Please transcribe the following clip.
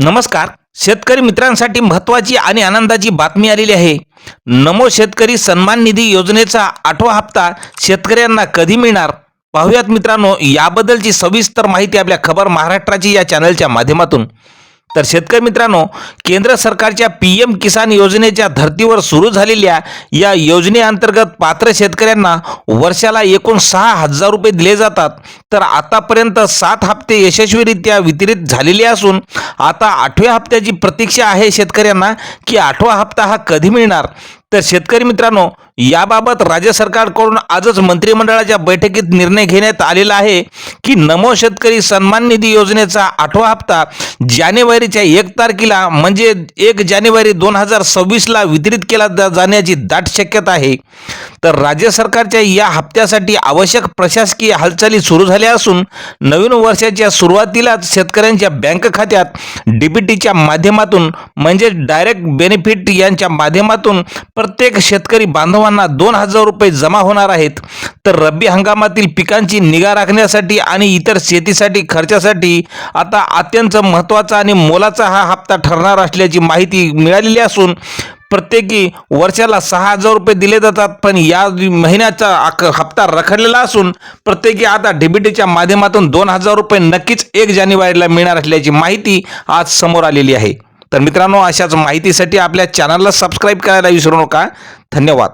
नमस्कार. शेतकरी मित्रांसाठी महत्त्वाची आणि आनंदाची बातमी आलेली आहे. नमो शेतकरी सन्मान निधी योजनेचा 8वा हप्ता शेतकऱ्यांना कधी मिळणार? पाहूयात मित्रांनो याबद्दलची सविस्तर माहिती आपल्या खबर महाराष्ट्राची या चॅनलच्या माध्यमातून. तर शेतकरी मित्रांनो, केंद्र सरकारच्या PM किसान योजनेच्या धर्तीवर सुरू झालेल्या या योजनेअंतर्गत पात्र शेतकऱ्यांना वर्षाला एकूण 6,000 रुपये दिले जातात. तर आतापर्यंत 7 हप्ते यशस्वीरित्या वितरित झालेले असून आता 8व्या हप्त्याची प्रतीक्षा आहे शेतकऱ्यांना की 8वा हप्ता हा कधी मिळणार. तर शेतकरी मित्रांनो, याबाबत राज्य सरकारकडून आजच मंत्रिमंडळाच्या बैठकीत निर्णय घेण्यात आलेला आहे की नमो शेतकरी सन्मान निधी योजनेचा 8वा हप्ता जानेवारीच्या 1 तारखेला म्हणजे 1 जानेवारी 2026ला वितरित केला जाण्याची दाट शक्यता आहे. तर राज्य सरकारच्या या हप्त्यासाठी आवश्यक प्रशासकीय हालचाली सुरू झाल्या असून नवीन वर्षाच्या सुरुवातीलाच शेतकऱ्यांच्या बँक खात्यात DBTच्या माध्यमातून म्हणजे डायरेक्ट बेनिफिट यांच्या माध्यमातून प्रत्येक शेतकरी बांधवांना 2,000 रुपये जमा होणार आहेत. तर रब्बी हंगामातील पिकांची निगा राखण्यासाठी आणि इतर शेतीसाठी खर्चासाठी आता अत्यंत महत्त्वाचा आणि मोलाचा हा हप्ता ठरणार असल्याची माहिती मिळालेली असून प्रत्येकी वर्षाला 6,000 रुपये दिले जातात. पण या महिन्याचा हप्ता रखडलेला असून प्रत्येकी आता DBTच्या माध्यमातून 2,000 रुपये नक्कीच 1 जानेवारीला मिळणार असल्याची माहिती आज समोर आलेली आहे. तर मित्रांनो, अशाच माहितीसाठी आपल्या चॅनलला सबस्क्राईब करायला विसरू नका. धन्यवाद.